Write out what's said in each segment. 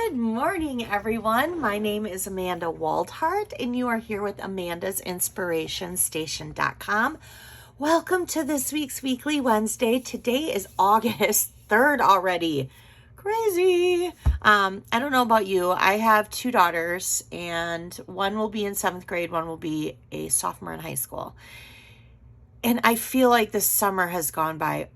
Good morning, everyone. My name is Amanda Waldhart, and you are here with Amanda's InspirationStation.com. Welcome to this week's Weekly Wednesday. Today is August 3rd already. Crazy. I don't know about you. I have two daughters, and one will be in 7th grade, one will be a sophomore in high school. And I feel like this summer has gone by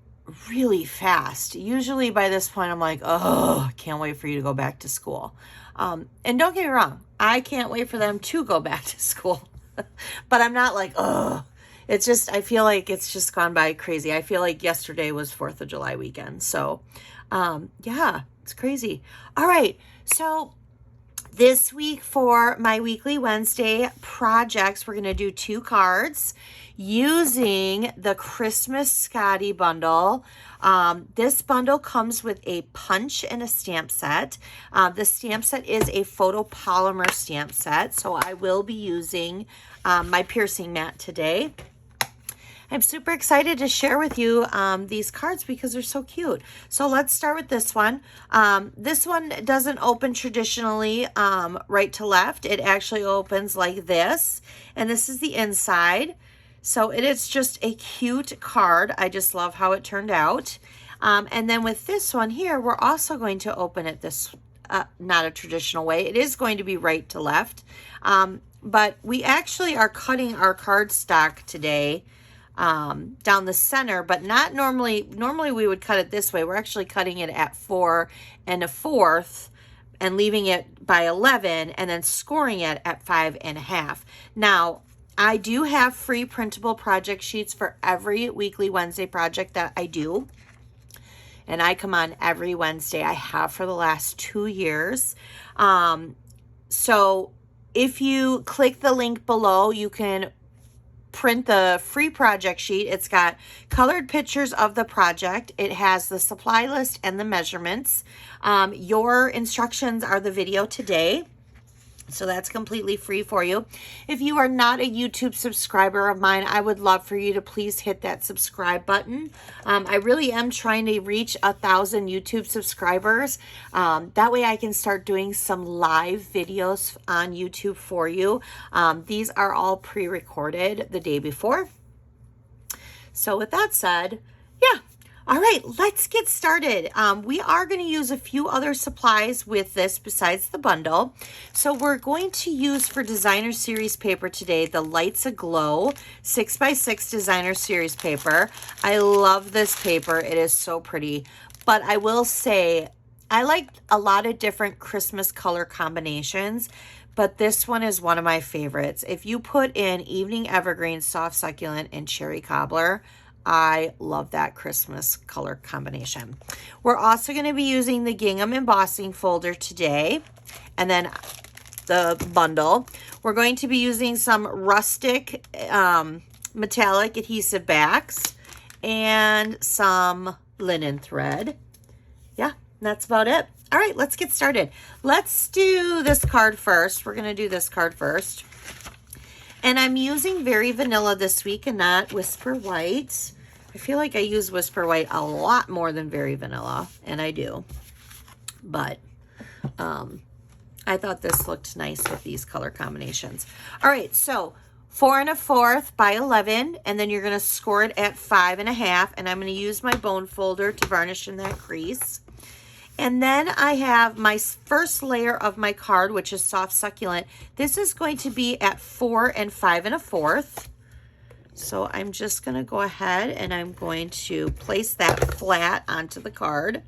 really fast. Usually by this point, I'm like, oh, can't wait for you to go back to school. And don't get me wrong, I can't wait for them to go back to school. But I'm not like, oh, it's just, I feel like it's just gone by crazy. I feel like yesterday was 4th of July weekend. So, yeah, it's crazy. All right. So this week for my Weekly Wednesday projects, we're going to do 2 cards using the Christmas Scottie bundle. This bundle comes with a punch and a stamp set. The stamp set is a photopolymer stamp set, so I will be using my piercing mat today. I'm super excited to share with you these cards because they're so cute. So let's start with this one. This one doesn't open traditionally right to left. It actually opens like this, and this is the inside. So it is just a cute card. I just love how it turned out. And then with this one here, we're also going to open it this, not a traditional way. It is going to be right to left. But we actually are cutting our cardstock today down the center, but not normally. Normally we would cut it this way. We're actually cutting it at 4 1/4 and leaving it by 11 and then scoring it at 5 1/2. Now, I do have free printable project sheets for every Weekly Wednesday project that I do. And I come on every Wednesday. I have for the last 2 years. So if you click the link below, you can print the free project sheet. It's got colored pictures of the project. It has the supply list and the measurements. Your instructions are the video today. So that's completely free for you. If you are not a YouTube subscriber of mine, I would love for you to please hit that subscribe button. I really am trying to reach 1,000 YouTube subscribers. That way I can start doing some live videos on YouTube for you. These are all pre-recorded the day before. So with that said, yeah. All right, let's get started. We are going to use a few other supplies with this besides the bundle. So we're going to use for designer series paper today, the Lights Aglow 6x6 designer series paper. I love this paper. It is so pretty. But I will say, I like a lot of different Christmas color combinations, but this one is one of my favorites. If you put in Evening Evergreen, Soft Succulent, and Cherry Cobbler, I love that Christmas color combination. We're also going to be using the gingham embossing folder today, and then the bundle. We're going to be using some rustic metallic adhesive backs and some linen thread. Yeah, that's about it. All right, let's get started. Let's do this card first. We're going to do this card first. And I'm using Very Vanilla this week and not Whisper White. I feel like I use Whisper White a lot more than Very Vanilla, and I do. But I thought this looked nice with these color combinations. All right, so 4 1/4 by 11, and then you're going to score it at 5 1/2, and I'm going to use my bone folder to varnish in that crease. And then I have my first layer of my card, which is Soft Succulent. This is going to be at 4 5 1/4. So I'm just going to go ahead and I'm going to place that flat onto the card.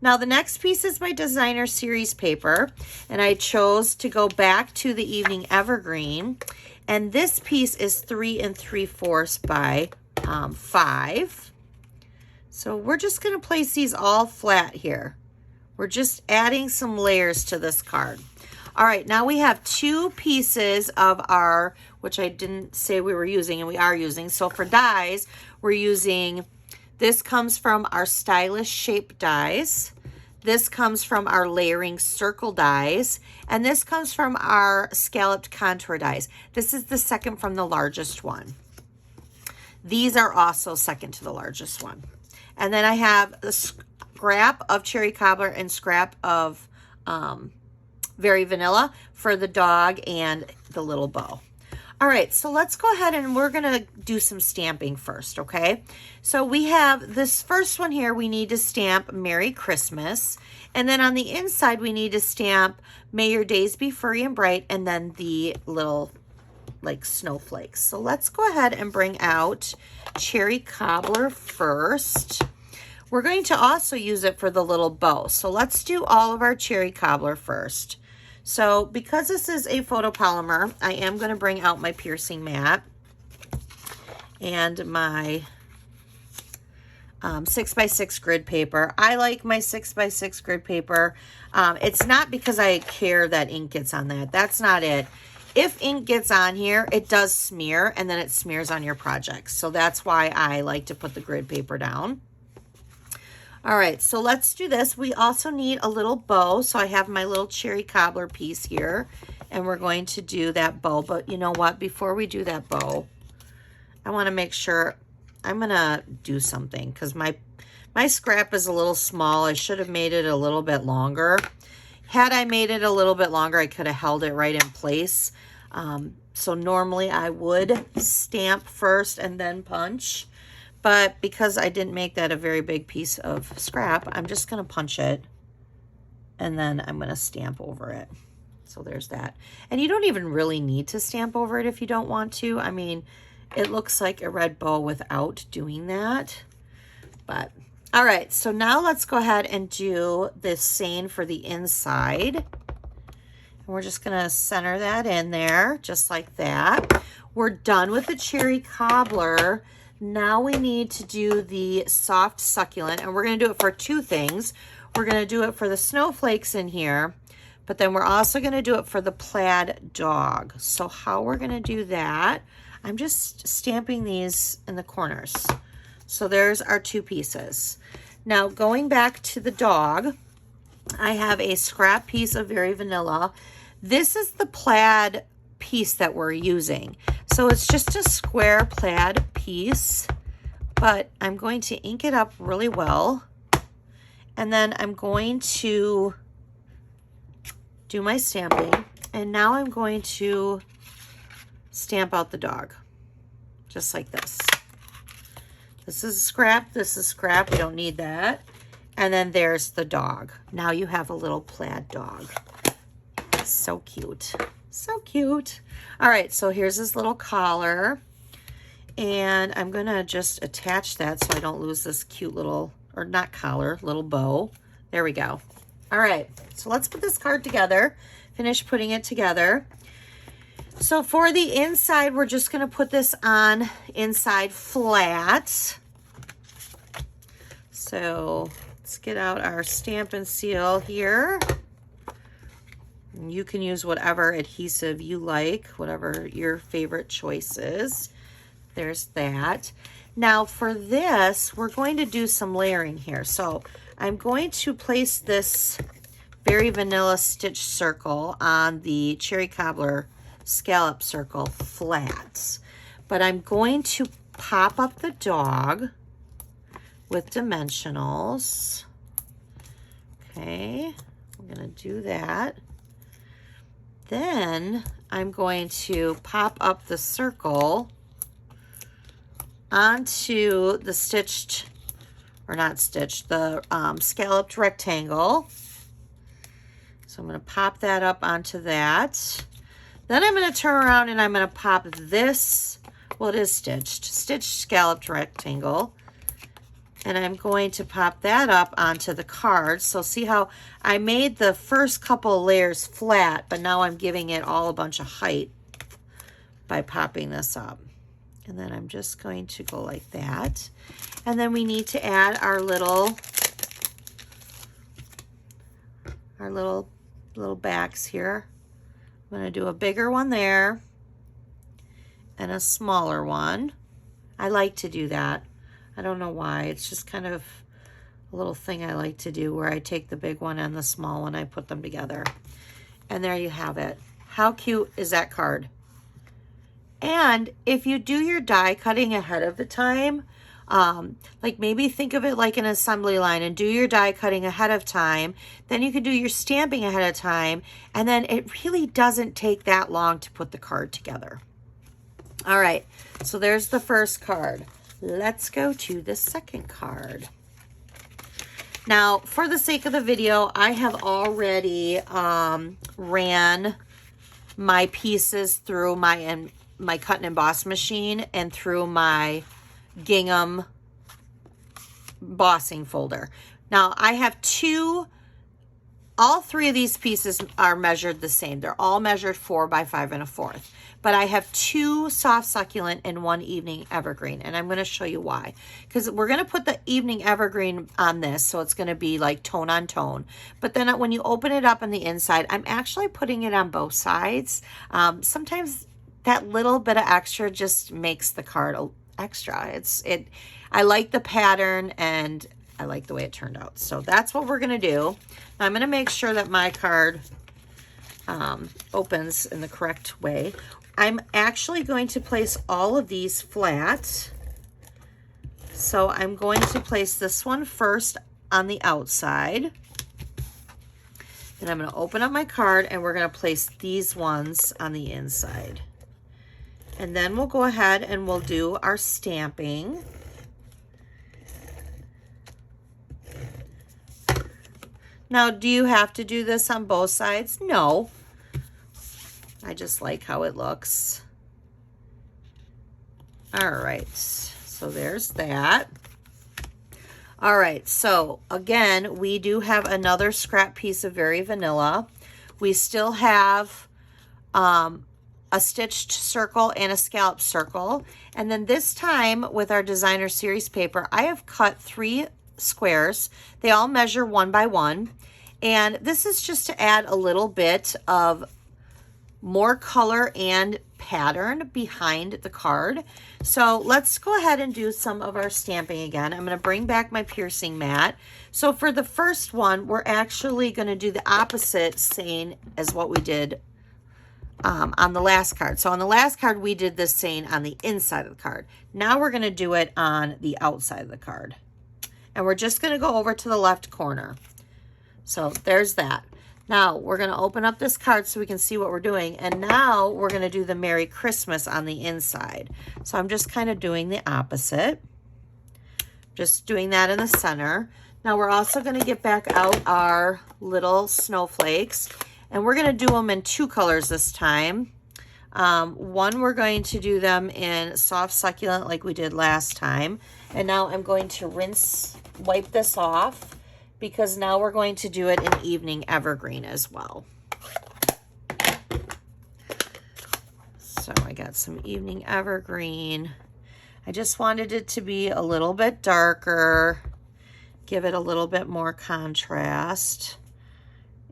Now the next piece is my designer series paper, and I chose to go back to the Evening Evergreen. And this piece is 3 3/4 by 5. So we're just going to place these all flat here. We're just adding some layers to this card. All right, now we have 2 pieces of our, which I didn't say we were using, and we are using. So for dies, we're using, this comes from our Stylish Shape dies. This comes from our Layering Circle dies. And this comes from our Scalloped Contour dies. This is the second from the largest one. These are also second to the largest one. And then I have the scrap of Cherry Cobbler and scrap of Very Vanilla for the dog and the little bow. All right, so let's go ahead and we're gonna do some stamping first, okay? So we have this first one here, we need to stamp Merry Christmas. And then on the inside, we need to stamp May Your Days Be Furry and Bright, and then the little like snowflakes. So let's go ahead and bring out Cherry Cobbler first. We're going to also use it for the little bow. So let's do all of our Cherry Cobbler first. So because this is a photopolymer, I am going to bring out my piercing mat and my 6x6 grid paper. I like my 6x6 grid paper. It's not because I care that ink gets on that. That's not it. If ink gets on here, it does smear, and then it smears on your projects. So that's why I like to put the grid paper down. All right, so let's do this. We also need a little bow. So I have my little Cherry Cobbler piece here, and we're going to do that bow. But you know what? Before we do that bow, I want to make sure I'm going to do something because my scrap is a little small. I should have made it a little bit longer. Had I made it a little bit longer, I could have held it right in place. So normally I would stamp first and then punch. But because I didn't make that a very big piece of scrap, I'm just going to punch it. And then I'm going to stamp over it. So there's that. And you don't even really need to stamp over it if you don't want to. I mean, it looks like a red bow without doing that. But, all right. So now let's go ahead and do the same for the inside. And we're just going to center that in there, just like that. We're done with the Cherry Cobbler. Now we need to do the soft succulent, and we're going to do it for two things. We're going to do it for the snowflakes in here, but then we're also going to do it for the plaid dog. So how we're going to do that, I'm just stamping these in the corners. So there's our two pieces. Now going back to the dog, I have a scrap piece of Very Vanilla. This is the plaid piece that we're using. So it's just a square plaid piece, but I'm going to ink it up really well. And then I'm going to do my stamping. And now I'm going to stamp out the dog, just like this. This is scrap, this is scrap, we don't need that. And then there's the dog. Now you have a little plaid dog. So cute. So cute. All right, so here's his little collar. And I'm going to just attach that so I don't lose this cute little, or not collar, little bow. There we go. All right, so let's put this card together. Finish putting it together. So for the inside, we're just going to put this on inside flat. So let's get out our Stampin' Seal here. You can use whatever adhesive you like, whatever your favorite choice is. There's that. Now for this, we're going to do some layering here. So I'm going to place this Very Vanilla stitch circle on the Cherry Cobbler scallop circle flat. But I'm going to pop up the dog with dimensionals. Okay, I'm going to do that. Then I'm going to pop up the circle onto the stitched, or not stitched, the scalloped rectangle. So I'm going to pop that up onto that. Then I'm going to turn around and I'm going to pop this, well, it is stitched scalloped rectangle. And I'm going to pop that up onto the card. So see how I made the first couple layers flat, but now I'm giving it all a bunch of height by popping this up. And then I'm just going to go like that. And then we need to add our little backs here. I'm going to do a bigger one there and a smaller one. I like to do that. I don't know why. It's just kind of a little thing I like to do where I take the big one and the small one, I put them together. And there you have it. How cute is that card? And if you do your die cutting ahead of the time, Like maybe think of it like an assembly line and do your die cutting ahead of time. Then you could do your stamping ahead of time. And then it really doesn't take that long to put the card together. All right, so there's the first card. Let's go to the second card. Now, for the sake of the video, I have already ran my pieces through my cut and emboss machine and through my gingham embossing folder. Now I have all three of these pieces are measured the same. They're all measured 4 by 5 1/4. But I have 2 soft succulent and 1 evening evergreen. And I'm going to show you why. Because we're going to put the evening evergreen on this. So it's going to be like tone on tone. But then when you open it up on the inside, I'm actually putting it on both sides. Sometimes that little bit of extra just makes the card extra. I like the pattern and I like the way it turned out. So that's what we're going to do. Now I'm going to make sure that my card opens in the correct way. I'm actually going to place all of these flat. So I'm going to place this one first on the outside. Then I'm going to open up my card and we're going to place these ones on the inside. And then we'll go ahead and we'll do our stamping. Now, do you have to do this on both sides? No. I just like how it looks. All right, so there's that. All right, so again, we do have another scrap piece of Very Vanilla. We still have a stitched circle and a scallop circle. And then this time with our designer series paper, I have cut 3 squares. They all measure 1 by 1. And this is just to add a little bit of more color and pattern behind the card. So let's go ahead and do some of our stamping again. I'm going to bring back my piercing mat. So for the first one, we're actually going to do the opposite saying as what we did on the last card. So on the last card, we did this saying on the inside of the card. Now we're going to do it on the outside of the card. And we're just going to go over to the left corner. So there's that. Now we're going to open up this card so we can see what we're doing. And now we're going to do the Merry Christmas on the inside. So I'm just kind of doing the opposite. Just doing that in the center. Now we're also going to get back out our little snowflakes. And we're going to do them in 2 colors this time. One, we're going to do them in soft succulent like we did last time. And now I'm going to wipe this off because now we're going to do it in evening evergreen as well. So I got some evening evergreen. I just wanted it to be a little bit darker, give it a little bit more contrast.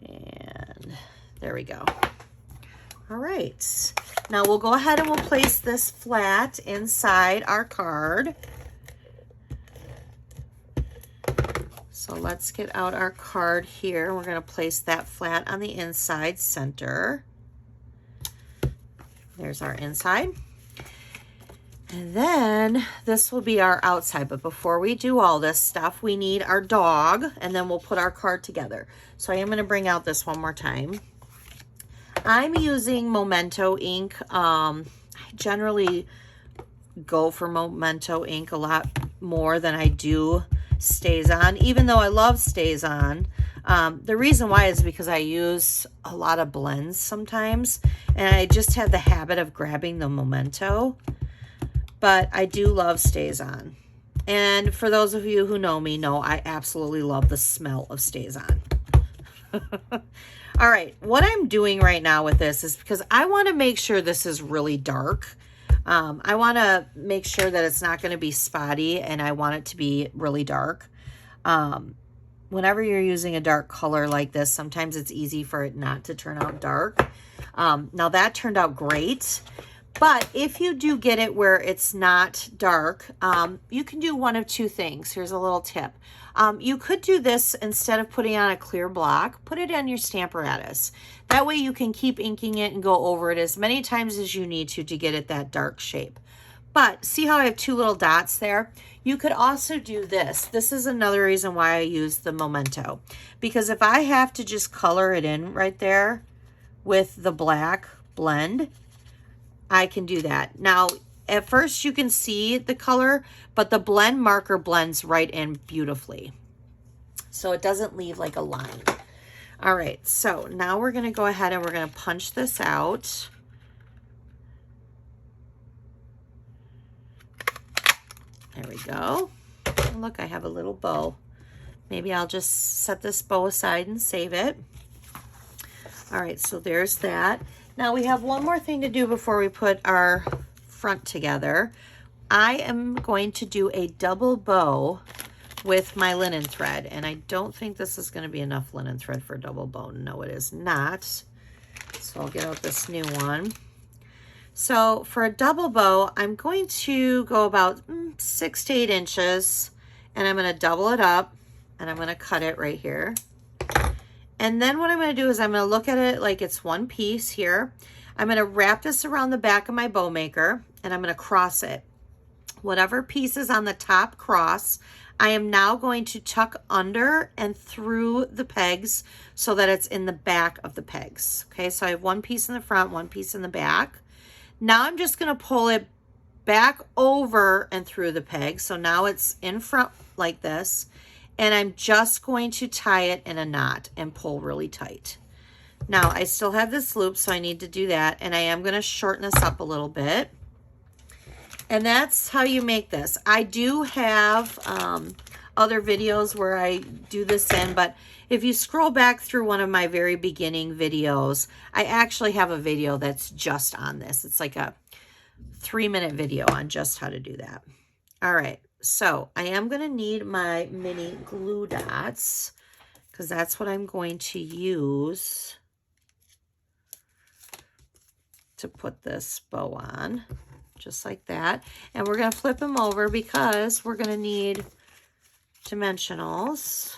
And there we go. All right. Now we'll go ahead and we'll place this flat inside our card. So let's get out our card here. We're going to place that flat on the inside center. There's our inside. And then this will be our outside. But before we do all this stuff, we need our dog, and then we'll put our card together. So I am going to bring out this one more time. I'm using Memento ink. I generally go for Memento ink a lot more than I do StazOn, even though I love StazOn. The reason why is because I use a lot of blends sometimes, and I just have the habit of grabbing the Memento. But I do love StazOn. And for those of you who know me, know I absolutely love the smell of StazOn. All right, what I'm doing right now with this is because I want to make sure this is really dark. I want to make sure that it's not going to be spotty, and I want it to be really dark. Whenever you're using a dark color like this, sometimes it's easy for it not to turn out dark. Now that turned out great. But if you do get it where it's not dark, you can do one of 2 things. Here's a little tip. You could do this instead of putting on a clear block, put it on your Stamparatus. That way you can keep inking it and go over it as many times as you need to get it that dark shape. But see how I have two little dots there? You could also do this. This is another reason why I use the Memento. Because if I have to just color it in right there with the black blend, I can do that. Now, at first you can see the color, but the blend marker blends right in beautifully. So it doesn't leave like a line. All right, so now we're gonna go ahead and we're gonna punch this out. There we go. And look, I have a little bow. Maybe I'll just set this bow aside and save it. All right, so there's that. Now we have one more thing to do before we put our front together. I am going to do a double bow with my linen thread, and I don't think this is going to be enough linen thread for a double bow. No, it is not. So I'll get out this new one. So for a double bow, I'm going to go about 6 to 8 inches, and I'm going to double it up, and I'm going to cut it right here. And then what I'm going to do is I'm going to look at it like it's one piece here. I'm going to wrap this around the back of my bow maker, and I'm going to cross it. Whatever piece is on the top cross, I am now going to tuck under and through the pegs so that it's in the back of the pegs. Okay, so I have one piece in the front, one piece in the back. Now I'm just going to pull it back over and through the peg. So now it's in front like this. And I'm just going to tie it in a knot and pull really tight. Now I still have this loop, so I need to do that. And I am going to shorten this up a little bit. And that's how you make this. I do have other videos where I do this in, but if you scroll back through one of my very beginning videos, I actually have a video that's just on this. It's like a 3-minute video on just how to do that. All right, so I am going to need my mini glue dots because that's what I'm going to use to put this bow on, just like that. And we're going to flip them over because we're going to need dimensionals.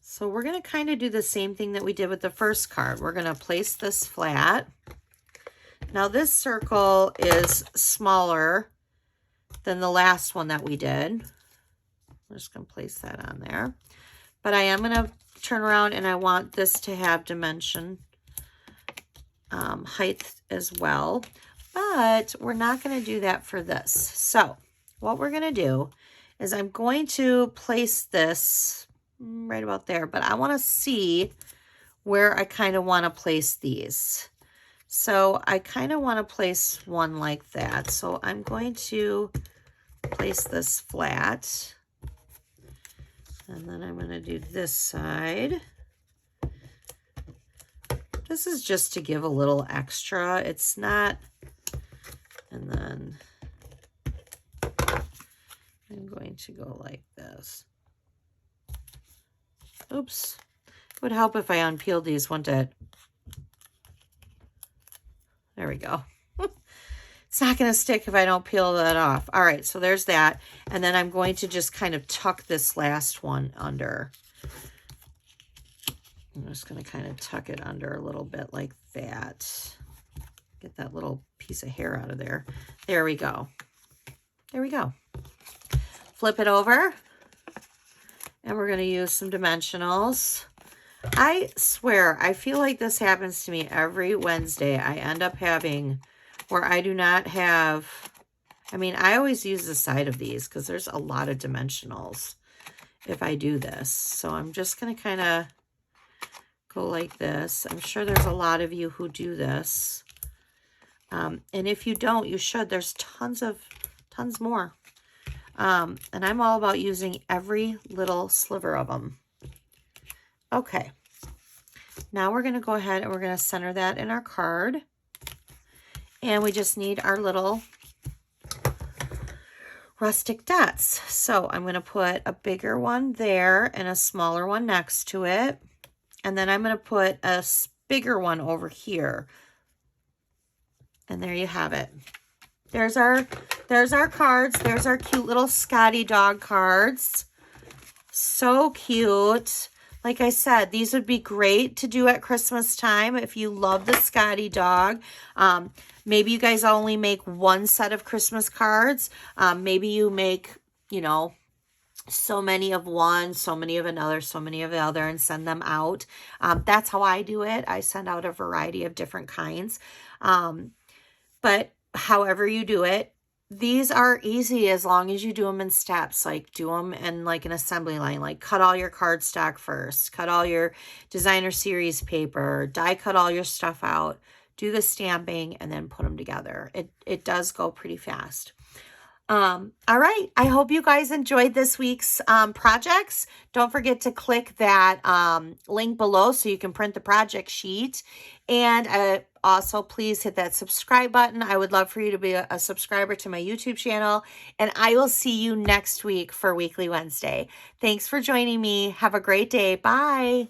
So we're going to kind of do the same thing that we did with the first card. We're going to place this flat. Now this circle is smaller than the last one that we did. I'm just going to place that on there. But I am going to turn around and I want this to have dimension height as well. But we're not going to do that for this. So what we're going to do is I'm going to place this right about there, but I want to see where I kind of want to place these. So I kind of want to place one like that. So I'm going to place this flat, and then I'm going to do this side. This is just to give a little extra. It's not, and then I'm going to go like this. Oops. It would help if I unpeeled these, wouldn't it? There we go. It's not going to stick if I don't peel that off. All right, so there's that. And then I'm going to just kind of tuck this last one under. I'm just going to kind of tuck it under a little bit like that. Get that little piece of hair out of there. There we go. There we go. Flip it over. And we're going to use some dimensionals. I swear, I feel like this happens to me every Wednesday. I end up having where I do not have, I mean, I always use the side of these because there's a lot of dimensionals if I do this. So I'm just going to kind of go like this. I'm sure there's a lot of you who do this. And if you don't, you should. There's tons more. And I'm all about using every little sliver of them. Okay. Now we're going to go ahead and we're going to center that in our card. And we just need our little rustic dots. So I'm going to put a bigger one there and a smaller one next to it. And then I'm going to put a bigger one over here. And there you have it. There's our cards. There's our cute little Scottie dog cards. So cute. like I said, these would be great to do at Christmas time if you love the Scottie dog. Maybe you guys only make one set of Christmas cards. Maybe you make, you know, so many of one, so many of another, so many of the other, and send them out. That's how I do it. I send out a variety of different kinds. But however you do it, these are easy as long as you do them in steps. Like do them in like an assembly line, like cut all your cardstock first, cut all your designer series paper, die cut all your stuff out, do the stamping, and then put them together. It does go pretty fast. All right. I hope you guys enjoyed this week's projects. Don't forget to click that link below so you can print the project sheet. And also, please hit that subscribe button. I would love for you to be a subscriber to my YouTube channel. And I will see you next week for Weekly Wednesday. Thanks for joining me. Have a great day. Bye.